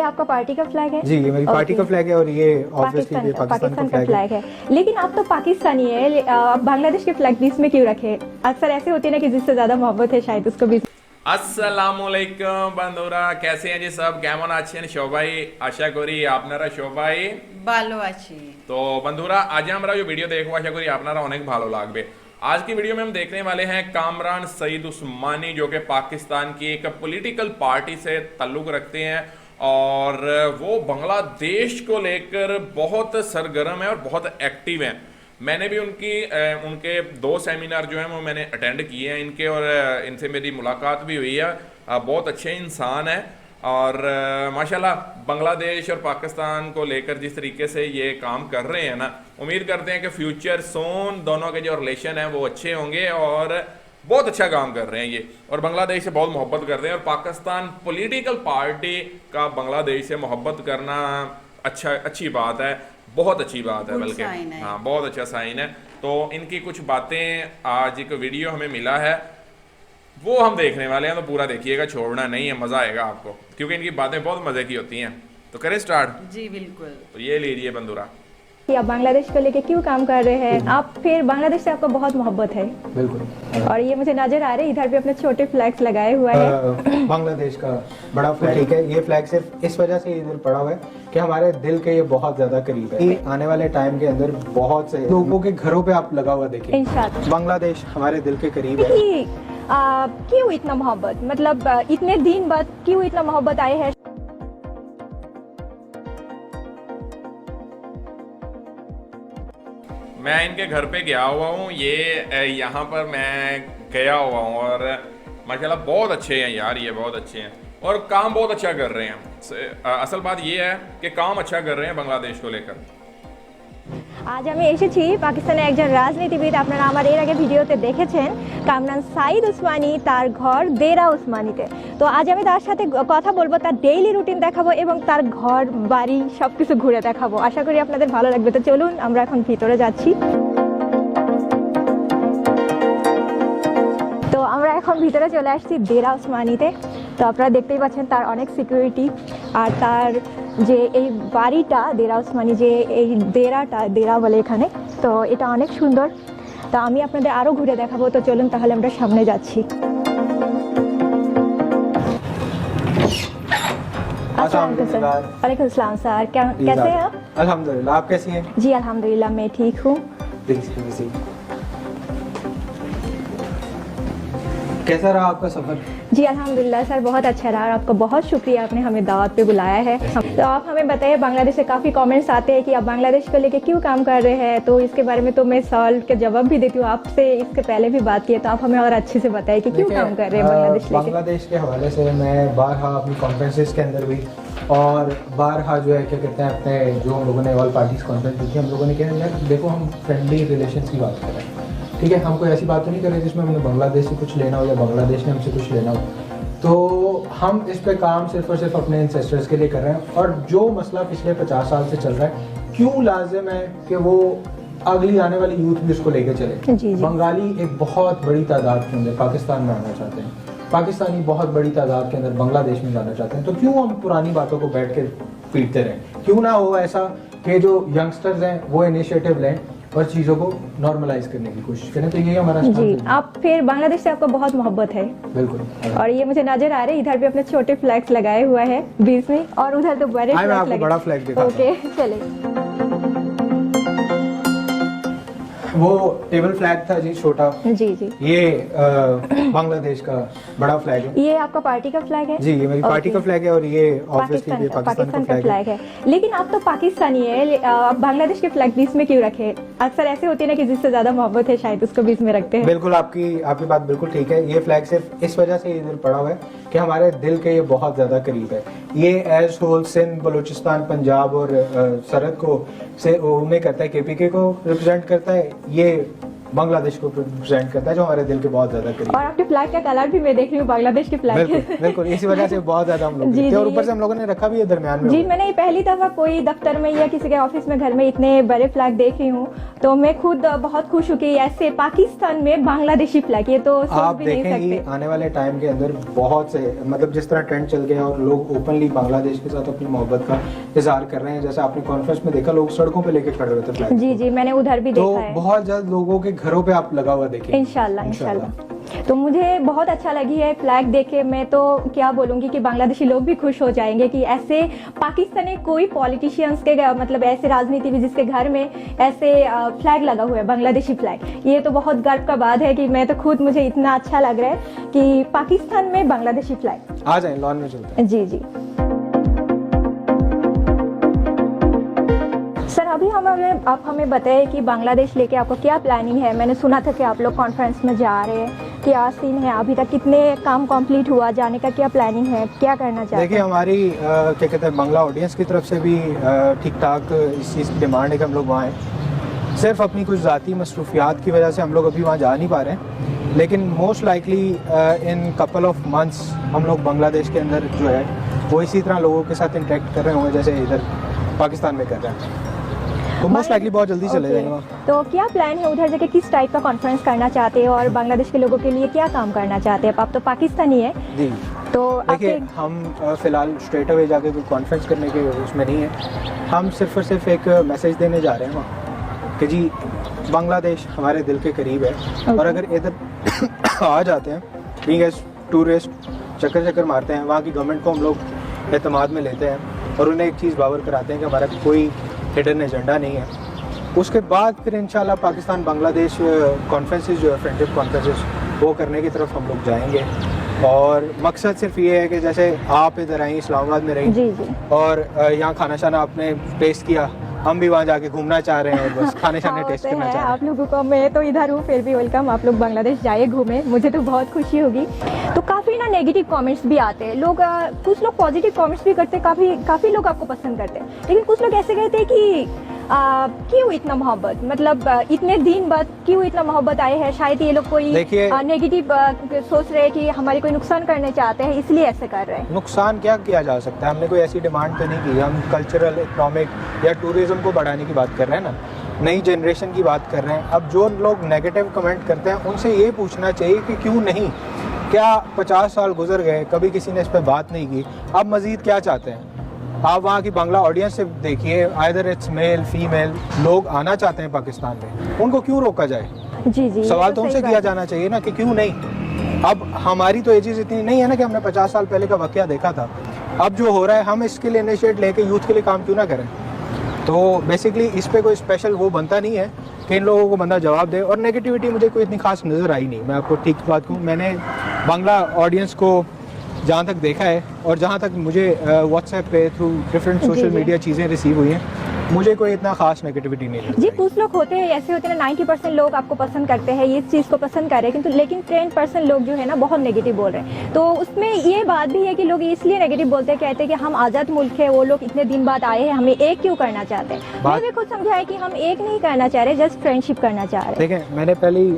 आपका पार्टी का फ्लैग है? जी, ये मेरी पार्टी का फ्लैग है और ये ऑब्वियसली पाकिस्तान का फ्लैग है। लेकिन आप तो पाकिस्तानी है, आप बांग्लादेश के फ्लैग बीच में क्यों रखे? अक्सर ऐसे होते हैं ना कि जिससे ज्यादा मोहब्बत है शायद उसको बीच। আসসালামুয়ালাইকুম বন্ধুরা, कैसे हैं जी सब? কেমন আছেন সবাই? আশা করি আপনারা সবাই ভালো আছি। तो बंधुरा आज हमारा जो वीडियो देखो आशा करी আপনারা অনেক ভালো লাগবে। आज की वीडियो में हम देखने वाले हैं कामरान सईद उस्मानी, जो कि पाकिस्तान की एक पॉलिटिकल पार्टी से ताल्लुक रखते हैं और वो बांग्लादेश को लेकर बहुत सरगर्म है और बहुत एक्टिव हैं। मैंने भी उनके 2 सेमिनार जो हैं वो मैंने अटेंड किए हैं इनके, और इनसे मेरी मुलाकात भी हुई है। बहुत अच्छे इंसान हैं और माशाल्लाह बांग्लादेश और पाकिस्तान को लेकर जिस तरीके से ये काम कर रहे हैं ना, उम्मीद करते हैं कि फ्यूचर सोन दोनों के जो रिलेशन है वो अच्छे होंगे और बहुत अच्छा काम कर रहे हैं ये, और बांग्लादेश से बहुत मोहब्बत करते हैं। और पाकिस्तान पॉलिटिकल पार्टी का बांग्लादेश से मोहब्बत करना अच्छी बात है, बहुत अच्छी बात है, बल्कि हाँ बहुत अच्छा साइन है। तो इनकी कुछ बातें आज एक वीडियो हमें मिला है वो हम देखने वाले हैं, तो पूरा देखिएगा, छोड़ना नहीं है, मज़ा आएगा आपको, क्योंकि इनकी बातें बहुत मज़े की होती हैं। तो करें स्टार्ट? जी बिल्कुल। तो ये लीजिए बंधुरा, कि आप बांग्लादेश को लेके क्यों काम कर रहे हैं? आप फिर बांग्लादेश से आपको बहुत मोहब्बत है। बिल्कुल। और ये मुझे नजर आ रहे हैं, इधर भी अपने छोटे फ्लैग्स लगाए हुए हैं। बांग्लादेश का बड़ा फ्लैग, ठीक है, ये फ्लैग सिर्फ इस वजह से इधर पड़ा हुआ है कि हमारे दिल के ये बहुत ज्यादा करीब है। ये आने वाले टाइम के अंदर बहुत से लोगों के घरों पे आप लगा हुआ देखिए। इंशाल्लाह बांग्लादेश हमारे दिल के करीब है। क्यों इतना मोहब्बत, मतलब इतने दिन बाद क्यों इतना मोहब्बत आए है? मैं इनके घर पे गया हुआ हूँ, ये यहाँ पर मैं गया हुआ हूँ और माशाल्लाह बहुत अच्छे हैं यार, ये बहुत अच्छे हैं और काम बहुत अच्छा कर रहे हैं। असल बात ये है कि काम अच्छा कर रहे हैं बांग्लादेश को लेकर। আজ আমি এসেছি পাকিস্তানের একজন রাজনীতিবিদ, আপনারা আমার এর আগে ভিডিওতে দেখেছেন, কামরান সাইদ উসমানি, তার ঘর দেরা উসমানিতে। তো আজ আমি তার সাথে কথা বলবো, তার ডেইলি রুটিন দেখাবো এবং তার ঘর বাড়ি সবকিছু ঘুরে দেখাবো। আশা করি আপনাদের ভালো লাগবে। তো চলুন আমরা এখন ভিতরে যাচ্ছি। তো আমরা এখন ভিতরে চলে আসছি দেরা উসমানিতে। তো আপনারা দেখতেই পাচ্ছেন তার অনেক সিকিউরিটি, আর তার যে এই বাড়িটা দেরা উসমানি, যে এই দেরা বলে এখানে, তো এটা অনেক সুন্দর। তো আমি আপনাদের আরও ঘুরে দেখাবো। তো চলুন তাহলে আমরা সামনে যাচ্ছি। वालेकुम सलाम सर, कैसे हैं आप? अल्हम्दुलिल्लाह, आप कैसी हैं? जी अल्हम्दुलिल्लाह मैं ठीक हूँ। कैसा रहा आपका सफर? जी अल्हम्दुलिल्लाह सर बहुत अच्छा रहा, और आपका बहुत शुक्रिया, आपने हमें दावत पे बुलाया है। तो आप हमें बताइए, बांग्लादेश से काफ़ी कमेंट्स आते हैं कि आप बांग्लादेश को लेके क्यों काम कर रहे हैं, तो इसके बारे में तो मैं सवाल के जवाब भी देती हूँ, आपसे इसके पहले भी बात की है, तो आप हमें और अच्छे से बताइए कि क्यों काम कर रहे हैं बांग्लादेश लेके। बांग्लादेश के हवाले से मैं बारहा अपनी कॉन्फ्रेंसेस के अंदर भी और बारहा जो है क्या कहते हैं अपने जो हम लोगों ने ऑल पार्टीज कॉन्फ्रेंस की थी, हम लोगों ने कहा यार देखो हम फ्रेंडली रिलेशन की बात कर रहे हैं, ठीक है, हम कोई ऐसी बात तो नहीं कर रहे जिसमें हमने बांग्लादेश से कुछ लेना हो या बांग्लादेश ने हमसे कुछ लेना हो। तो हम इस पे काम सिर्फ और सिर्फ अपने इंसेस्टर्स के लिए कर रहे हैं, और जो मसला पिछले 50 साल से चल रहा है, क्यों लाजिम है कि वो अगली आने वाली यूथ भी उसको लेके चले। जी। बंगाली एक बहुत बड़ी तादाद के अंदर पाकिस्तान में आना चाहते हैं, पाकिस्तानी बहुत बड़ी तादाद के अंदर बांग्लादेश में जाना चाहते हैं, तो क्यों हम पुरानी बातों को बैठ के पीटते रहें? क्यों ना हो ऐसा कि जो यंगस्टर्स हैं वो इनिशिएटिव लें और चीज़ों को नॉर्मलाइज करने की कोशिश करें। तो यही हमारा जी। आप फिर बांग्लादेश से आपको बहुत मोहब्बत है? बिल्कुल। और ये मुझे नजर आ रहे हैं, इधर भी अपने छोटे फ्लैग्स लगाए हुए हैं बीच में, और उधर तो बड़े फ्लैग लगे। बड़ा फ्लैग दिखाता हूं। ओके चले। वो टेबल फ्लैग था जी छोटा, जी जी। ये बांग्लादेश का बड़ा फ्लैग है। ये आपका पार्टी का फ्लैग है? जी, ये मेरी पार्टी का फ्लैग है और ये ऑब्वियसली पाकिस्तान का फ्लैग है। लेकिन आप तो पाकिस्तानी है, आप बांग्लादेश के फ्लैग बीच में क्यों रखे? अक्सर ऐसे होते हैं ना कि जिससे ज्यादा मोहब्बत है शायद उसको बीच में रखते हैं। बिल्कुल, आपकी बात बिल्कुल ठीक है। ये फ्लैग सिर्फ इस वजह से इधर पड़ा हुआ है कि हमारे दिल के ये बहुत ज्यादा करीब है। ये एज होल सिंध, बलूचिस्तान, पंजाब और सरहद को से उन्हें करता है, KPK को रिप्रेजेंट करता है। ये बांग्लादेश को रिप्रेजेंट करता है, जो हमारे दिल के बहुत ज़्यादा करीब और आपके फ्लैग का कलर भी मैं देख रही हूँ बांग्लादेश के फ्लैग बिल्कुल बिल्कुल, इसी वजह से बहुत ज़्यादा हम लोग जी, देखते हैं। और जी। ऊपर से हम लोगों ने रखा भी है दरमियान में। जी, मैंने ये पहली दफ़ा कोई दफ्तर में या किसी के ऑफिस में घर में इतने बड़े फ्लैग देख रही हूँ, तो मैं खुद बहुत खुश हूँ कि ऐसे पाकिस्तान में बांग्लादेशी फ्लैग, ये तो सोच आप भी नहीं देखेंगे सकते। आने वाले टाइम के अंदर बहुत से, मतलब जिस तरह ट्रेंड चल गया और लोग ओपनली बांग्लादेश के साथ अपनी मोहब्बत का इजहार कर रहे हैं, जैसे आपने कॉन्फ्रेंस में देखा लोग सड़कों पे लेके खड़े होते फ्लैग। जी जी, मैंने उधर भी तो देखा है। बहुत जल्द लोगों के घरों पे आप लगा हुआ देखेंगे इंशाल्लाह इंशाल्लाह। तो मुझे बहुत अच्छा लगी है फ्लैग देख के। मैं तो क्या बोलूँगी कि बांग्लादेशी लोग भी खुश हो जाएंगे कि ऐसे पाकिस्तानी कोई पॉलिटिशियंस के मतलब ऐसे राजनीतिविद जिसके घर में ऐसे फ्लैग लगा हुआ है, बांग्लादेशी फ्लैग। ये तो बहुत गर्व का बात है कि मैं तो खुद, मुझे इतना अच्छा लग रहा है कि पाकिस्तान में बांग्लादेशी फ्लैग। आ जाए लॉन में चलते हैं। जी जी सर, अभी आप हमें बताइए कि बांग्लादेश लेके आपको क्या प्लानिंग है। मैंने सुना था कि आप लोग कॉन्फ्रेंस में जा रहे हैं, क्या सीन है, अभी तक कितने काम कंप्लीट हुआ, जाने का क्या प्लानिंग है, क्या करना चाहते हैं? देखिए हमारी क्या कहते हैं बांग्ला ऑडियंस की तरफ से भी ठीक ठाक इस चीज़ की डिमांड है कि हम लोग वहाँ आएँ। सिर्फ अपनी कुछ ज़ाती मसरूफियात की वजह से हम लोग अभी वहाँ जा नहीं पा रहे हैं, लेकिन most likely in couple of months हम लोग बांग्लादेश के अंदर जो है वो इसी तरह लोगों के साथ इंटरेक्ट कर रहे होंगे जैसे इधर पाकिस्तान में कर रहे हैं। तो मोस्ट लाइकली बहुत जल्दी चले जाएंगे वहाँ। तो क्या प्लान है उधर जाके, किस टाइप का कॉन्फ्रेंस करना चाहते हैं और बांग्लादेश के लोगों के लिए क्या काम करना चाहते हैं? आप तो पाकिस्तानी है, जी तो देखिए आपके हम फ़िलहाल स्ट्रेट अवे जाके कोई कॉन्फ्रेंस करने के उसमें नहीं है। हम सिर्फ और सिर्फ एक मैसेज देने जा रहे हैं वहाँ कि जी बांग्लादेश हमारे दिल के करीब है और अगर इधर आ जाते हैं बीइंग एज टूरिस्ट, चक्कर मारते हैं, वहाँ की गवर्नमेंट को हम लोग एतमाद में लेते हैं और उन्हें एक चीज़ बावर कराते हैं कि हमारा कोई हिडन एजेंडा नहीं है, उसके बाद फिर इंशाल्लाह पाकिस्तान बांग्लादेश कॉन्फ्रेंसेस जो है, फ्रेंडशिप कॉन्फ्रेंसेस, वो करने की तरफ हम लोग जाएंगे। और मकसद सिर्फ ये है कि जैसे आप इधर आई, इस्लामाबाद में रही जी जी और यहाँ खाना शाना आपने टेस्ट किया, हम भी वहाँ जाके घूमना चाह रहे हैं, बस खाने शाने हाँ, टेस्ट होते करना हैं चाह रहे हैं। आप लोगों को। मैं तो इधर हूँ फिर भी वेलकम, आप लोग बांग्लादेश जाइए घूमे, मुझे तो बहुत खुशी होगी। तो काफ़ी ना नेगेटिव कमेंट्स भी आते हैं, लोग कुछ लोग पॉजिटिव कमेंट्स भी करते हैं, काफ़ी लोग आपको पसंद करते हैं, लेकिन कुछ लोग ऐसे कहते हैं कि क्यों इतना मोहब्बत, मतलब इतने दिन बाद क्यों इतना मोहब्बत आए है, शायद ये लोग कोई नेगेटिव सोच रहे हैं कि हमारे कोई नुकसान करने चाहते हैं इसलिए ऐसे कर रहे हैं। नुकसान क्या किया जा सकता है, हमने कोई ऐसी डिमांड तो नहीं की, हम कल्चरल, इकोनॉमिक या टूरिज्म को बढ़ाने की बात कर रहे हैं ना, नई जनरेशन की बात कर रहे हैं। अब जो लोग नेगेटिव कमेंट करते हैं उनसे ये पूछना चाहिए कि क्यों नहीं, क्या 50 साल गुजर गए, कभी किसी ने इस पर बात नहीं की, अब मज़ीद क्या चाहते हैं? आप वहाँ की बांग्ला ऑडियंस से देखिए, आइदर इट्स मेल फीमेल, लोग आना चाहते हैं पाकिस्तान में, उनको क्यों रोका जाए? जी जी, सवाल तो उनसे किया जाना चाहिए ना कि क्यों नहीं। अब हमारी तो एजेस इतनी नहीं है ना कि हमने 50 साल पहले का वाकया देखा था, अब जो हो रहा है हम इसके लिए इनिशिएट लेके यूथ के लिए काम क्यों ना करें? तो बेसिकली इस पे कोई स्पेशल वो बनता नहीं है कि इन लोगों को बंदा जवाब दे, और नेगेटिविटी मुझे कोई इतनी खास नज़र आई नहीं। मैं आपको ठीक बात कहूँ, मैंने बांग्ला ऑडियंस को जहाँ तक देखा है और जहाँ तक मुझे व्हाट्सएप पे थ्रू डिफरेंट सोशल मीडिया चीज़ें रिसीव हुई हैं, मुझे कोई इतना खास नेगेटिविटी नहीं लगी। जी, कुछ लोग होते हैं ऐसे होते हैं ना, 90% लोग आपको पसंद करते हैं, ये चीज़ को पसंद कर रहे हैं, किंतु लेकिन 10% लोग जो है ना बहुत नेगेटिव बोल रहे हैं। तो उसमें ये बात भी है कि लोग इसलिए नेगेटिव बोलते हैं, कहते हैं कि हम आज़ाद मुल्क है, वो लोग इतने दिन बाद आए हैं, हमें एक क्यों करना चाहते हैं। मैं भी खुद समझा है कि हम एक नहीं करना चाह रहे, जस्ट फ्रेंडशिप करना चाह रहे हैं। देखें, मैंने पहले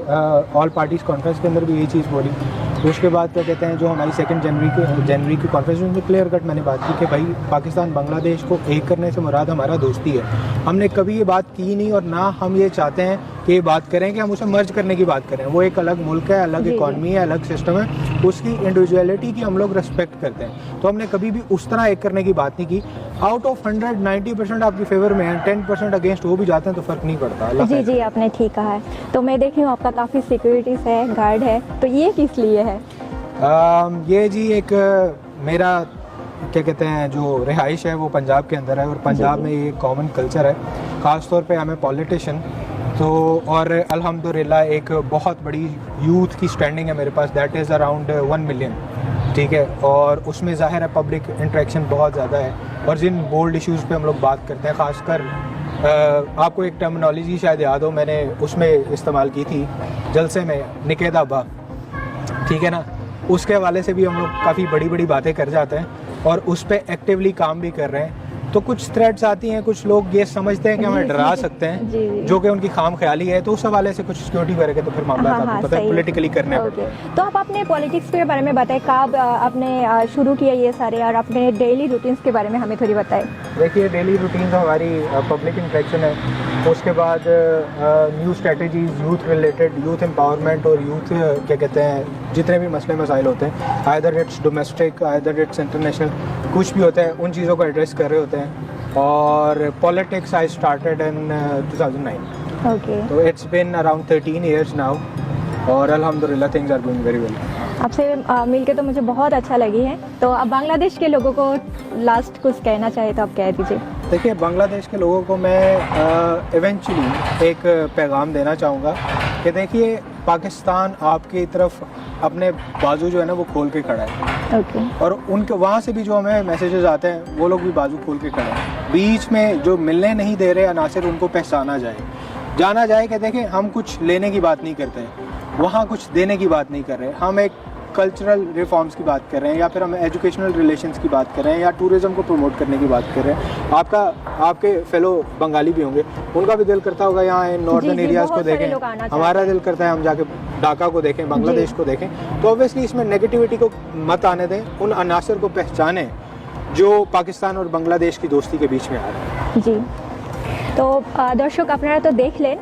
ऑल पार्टीज कॉन्फ्रेंस के अंदर भी यही चीज़ बोली, तो उसके बाद क्या कहते हैं, जो हमारी 2 जनवरी की कॉन्फ्रेंस में क्लियर कट मैंने बात की कि भाई पाकिस्तान बांग्लादेश को एक करने से मुराद हमारा दोस्ती है। हमने कभी ये बात की नहीं और ना हम ये चाहते हैं कि ये बात करें कि हम उसे मर्ज करने की बात करें। वो एक अलग मुल्क है, अलग इकॉनमी है, अलग सिस्टम है, उसकी इंडिविजुअलिटी की हम लोग रिस्पेक्ट करते हैं। तो हमने कभी भी उस तरह एक करने की बात नहीं की। आउट ऑफ 100 90% आपके फेवर में है, 10% अगेंस्ट वो भी जाते हैं तो फ़र्क नहीं पड़ता। जी जी, आपने ठीक कहा है। तो मैं देख रही हूँ आपका काफ़ी सिक्योरिटीज़ है, गार्ड है, तो ये किस लिए है? ये जी एक मेरा क्या कहते हैं जो रिहाइश है वो पंजाब के अंदर है, और पंजाब में ये कॉमन कल्चर है, ख़ास तौर पे आई एम ए पॉलिटिशियन। तो और अल्हम्दुलिल्लाह एक बहुत बड़ी यूथ की स्टैंडिंग है मेरे पास, दैट इज़ अराउंड 1 मिलियन, ठीक है। और उसमें ज़ाहिर है पब्लिक इंटरेक्शन बहुत ज़्यादा है, और जिन बोल्ड इश्यूज़ पे हम लोग बात करते हैं, ख़ासकर आपको एक टर्मिनोलॉजी शायद याद हो, मैंने उसमें इस्तेमाल की थी जलसे में, निकेदाबा, ठीक है ना, उसके हवाले से भी हम लोग काफ़ी बड़ी बड़ी बातें कर जाते हैं और उस पर एक्टिवली काम भी कर रहे हैं। तो कुछ थ्रेट्स आती हैं, कुछ लोग ये समझते हैं कि हमें डरा सकते हैं, जी, जी। जो कि उनकी खाम ख्याली है। तो उस हवाले से कुछ सिक्योरिटी वगैरह के तो फिर मामला हाँ, आपको पता है सही। पॉलिटिकली करने पड़ते ओके। हैं। तो आप अपने पॉलिटिक्स के बारे में बताएं, कब आपने शुरू किया ये सारे, और अपने डेली रूटीन्स के बारे में हमें थोड़ी बताएं। देखिए, डेली रूटीन तो हमारी पब्लिक इंटरेक्शन है, उसके बाद new strategies, youth related, youth empowerment और यूथ क्या कहते हैं जितने भी मसले मसाइल होते हैं, either it's domestic either it's international, कुछ भी होता है उन चीज़ों को एड्रेस कर रहे होते हैं। और politics I started in 2009, okay. तो it's been around 13 years now, और अल्हम्दुलिल्लाह things are going very well. आपसे मिलके तो मुझे बहुत अच्छा लगी है। तो अब बांग्लादेश के लोगों को लास्ट कुछ कहना चाहे तो आप कह दीजिए। देखिए, बांग्लादेश के लोगों को मैं इवेंचुअली एक पैगाम देना चाहूँगा कि देखिए, पाकिस्तान आपकी तरफ अपने बाजू जो है ना वो खोल के खड़ा है, ओके। और उनके वहाँ से भी जो हमें मैसेजेस आते हैं वो लोग भी बाजू खोल के खड़े हैं। बीच में जो मिलने नहीं दे रहे अनासर, उनको पहचाना जाए, जाना जाए कि देखें हम कुछ लेने की बात नहीं करते हैं, वहाँ कुछ देने की बात नहीं कर रहे, हम एक कल्चरल रिफॉर्म्स की बात कर रहे हैं, या फिर हम एजुकेशनल रिलेशंस की बात कर रहे हैं, या टूरिज़्म को प्रमोट करने की बात कर रहे हैं। आपके फेलो बंगाली भी होंगे, उनका भी दिल करता होगा यहाँ नॉर्दर्न एरियाज़ को देखें, हमारा दिल करता है हम जाके ढाका को देखें, बांग्लादेश को देखें। तो ऑब्वियसली इसमें नेगेटिविटी को मत आने दें, उन अनासर को पहचानें जो पाकिस्तान और बांग्लादेश की दोस्ती के बीच में आ रहे हैं। जी, तो দর্শক আপনারা তো দেখলেন,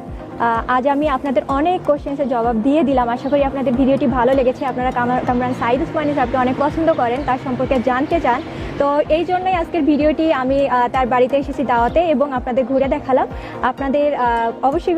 আজ আমি আপনাদের অনেক কোশ্চেন্সের জবাব দিয়ে দিলাম। আশা করি আপনাদের ভিডিওটি ভালো লেগেছে। আপনারা কামরান সাঈদ উসমানী সাহেবকে অনেক পছন্দ করেন, তার সম্পর্কে জানতে চান। তো এই জন্যই আজকের ভিডিওটি আমি তার বাড়িতে এসেছি দাওয়াতে, এবং আপনাদের ঘুরে দেখালাম। আপনাদের অবশ্যই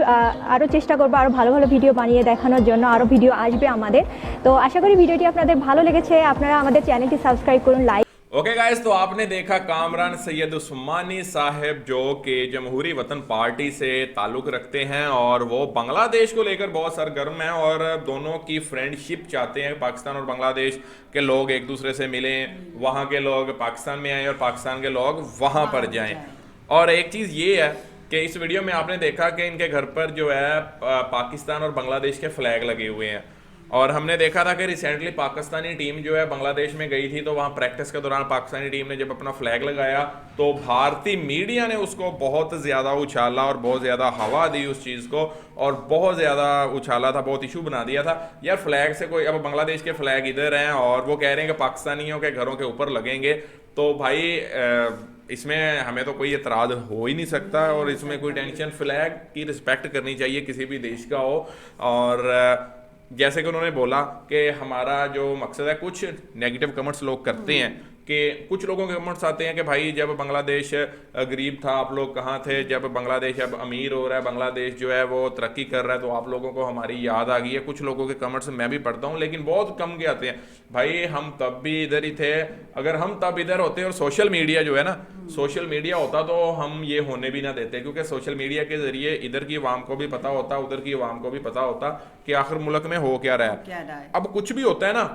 আরও চেষ্টা করবো আরও ভালো ভালো ভিডিও বানিয়ে দেখানোর জন্য, আরও ভিডিও আসবে আমাদের। তো আশা করি ভিডিওটি আপনাদের ভালো লেগেছে। আপনারা আমাদের চ্যানেলটি সাবস্ক্রাইব করুন, লাইক। ओके गाइस, तो आपने देखा कामरान सैयद उस्मानी साहब जो कि जमहूरी वतन पार्टी से ताल्लुक़ रखते हैं, और वो बांग्लादेश को लेकर बहुत सरगर्म हैं, और दोनों की फ्रेंडशिप चाहते हैं। पाकिस्तान और बांग्लादेश के लोग एक दूसरे से मिलें, वहाँ के लोग पाकिस्तान में आएँ और पाकिस्तान के लोग वहाँ पर जाएँ। और एक चीज़ ये है कि इस वीडियो में आपने देखा कि इनके घर पर जो है पाकिस्तान और बांग्लादेश के फ्लैग लगे हुए हैं। और हमने देखा था कि रिसेंटली पाकिस्तानी टीम जो है बांग्लादेश में गई थी, तो वहाँ प्रैक्टिस के दौरान पाकिस्तानी टीम ने जब अपना फ्लैग लगाया तो भारतीय मीडिया ने उसको बहुत ज़्यादा उछाला और बहुत ज़्यादा हवा दी उस चीज़ को, और बहुत ज़्यादा उछाला था, बहुत इशू बना दिया था। यार फ्लैग से कोई, अब बांग्लादेश के फ्लैग इधर हैं और वो कह रहे हैं कि पाकिस्तानियों के घरों के ऊपर लगेंगे, तो भाई इसमें हमें तो कोई एतराज़ हो ही नहीं सकता, और इसमें कोई टेंशन, फ्लैग की रिस्पेक्ट करनी चाहिए किसी भी देश का हो। और जैसे कि उन्होंने बोला कि हमारा जो मकसद है, कुछ नेगेटिव कमेंट्स लोग करते हैं कि कुछ लोगों के कमेंट्स आते हैं कि भाई जब बांग्लादेश गरीब था आप लोग कहाँ थे, जब बांग्लादेश अब अमीर हो रहा है, बांग्लादेश जो है वो तरक्की कर रहा है, तो आप लोगों को हमारी याद आ गई है। कुछ लोगों के कमेंट्स मैं भी पढ़ता हूँ, लेकिन बहुत कम के आते हैं। भाई हम तब भी इधर ही थे, अगर हम तब इधर होते और सोशल मीडिया जो है ना, सोशल मीडिया होता तो हम ये होने भी ना देते, क्योंकि सोशल मीडिया के जरिए इधर की आवाम को भी पता होता, उधर की आवाम को भी पता होता कि आखिर मुल्क में हो क्या रहा है। अब कुछ भी होता है ना,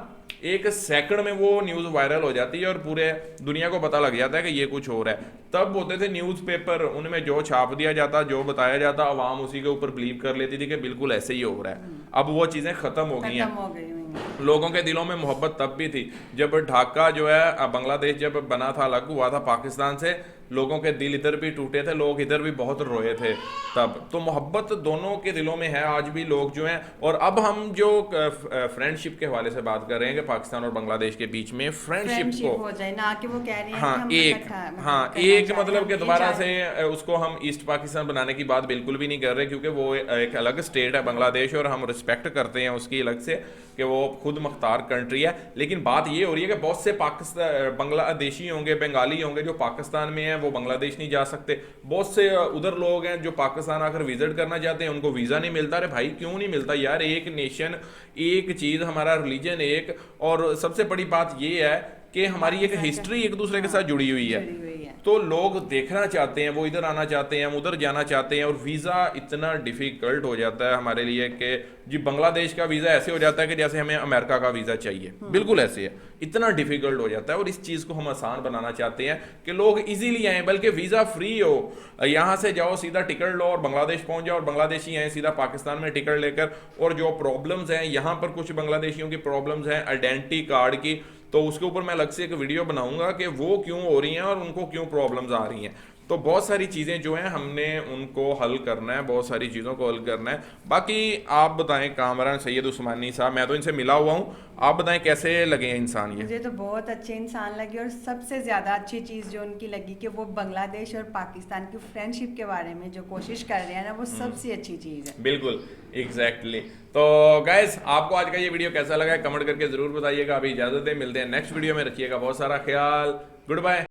एक सेकंड में वो न्यूज़ वायरल हो जाती है और पूरे दुनिया को पता लग जाता है कि ये कुछ हो रहा है। तब होते थे न्यूज़पेपर, उनमें जो छाप दिया जाता, जो बताया जाता, आवाम उसी के ऊपर बिलीव कर लेती थी कि बिल्कुल ऐसे ही हो रहा है। अब वो चीज़ें ख़त्म हो गई हैं। लोगों के दिलों में मोहब्बत तब भी थी जब ढाका जो है बांग्लादेश जब बना था, अलग हुआ था पाकिस्तान से, लोगों के दिल इधर भी टूटे थे, लोग इधर भी बहुत रोए थे तब। तो मोहब्बत दोनों के दिलों में है आज भी लोग जो हैं। और अब हम जो फ्रेंडशिप के हवाले से बात कर रहे हैं कि पाकिस्तान और बांग्लादेश के बीच में फ्रेंडशिप को हो जाए ना, कि वो कह रहे हैं हाँ कि एक मतलब कि दोबारा से उसको हम ईस्ट पाकिस्तान बनाने की बात बिल्कुल भी नहीं कर रहे, क्योंकि वो एक अलग स्टेट है बांग्लादेश, और हम रिस्पेक्ट करते हैं उसकी अलग से कि वो खुद मुख्तार कंट्री है। लेकिन बात ये हो रही है कि बहुत से पाकिस्तान बांग्लादेशी होंगे, बंगाली होंगे जो पाकिस्तान में हैं, वो बांग्लादेश नहीं जा सकते। बहुत से उधर लोग हैं जो पाकिस्तान आकर विजिट करना चाहते हैं, उनको वीज़ा नहीं मिलता। अरे भाई क्यों नहीं मिलता यार, एक नेशन एक चीज़, हमारा रिलीजन एक, और सबसे बड़ी बात ये है कि हमारी एक हिस्ट्री एक दूसरे के साथ जुड़ी हुई है। तो लोग देखना चाहते हैं, वो इधर आना चाहते हैं, हम उधर जाना चाहते हैं, और वीज़ा इतना डिफ़िकल्ट हो जाता है हमारे लिए कि जी बांग्लादेश का वीज़ा ऐसे हो जाता है कि जैसे हमें अमेरिका का वीज़ा चाहिए, बिल्कुल ऐसे है, इतना डिफ़िकल्ट हो जाता है। और इस चीज़ को हम आसान बनाना चाहते हैं कि लोग इजीली आएँ, बल्कि वीज़ा फ्री हो, यहाँ से जाओ सीधा टिकट लो और बांग्लादेश पहुँच जाओ, और बांग्लादेशी आएँ सीधा पाकिस्तान में टिकट लेकर। और जो प्रॉब्लम्स हैं यहाँ पर, कुछ बांग्लादेशियों की प्रॉब्लम्स हैं आइडेंटिटी कार्ड की, तो उसके ऊपर मैं अलग से एक वीडियो बनाऊंगा कि वो क्यों हो रही हैं और उनको क्यों प्रॉब्लम्स आ रही हैं। तो बहुत सारी चीज़ें जो हैं हमने उनको हल करना है, बहुत सारी चीज़ों को हल करना है। बाकी आप बताएं, कामरान सैयद उस्मानी साहब, मैं तो इनसे मिला हुआ हूँ, आप बताएं कैसे लगे हैं इंसान ये? मुझे तो बहुत अच्छे इंसान लगे और सबसे ज़्यादा अच्छी चीज़ जो उनकी लगी कि वो बांग्लादेश और पाकिस्तान की फ्रेंडशिप के बारे में जो कोशिश कर रहे हैं ना, वो सबसे अच्छी चीज़ है। बिल्कुल, एग्जैक्टली। तो गाइस, आपको आज का ये वीडियो कैसा लगा है कमेंट करके ज़रूर बताइएगा। अभी इजाज़त दें, मिलते हैं नेक्स्ट वीडियो में। रखिएगा बहुत सारा ख्याल। Good bye.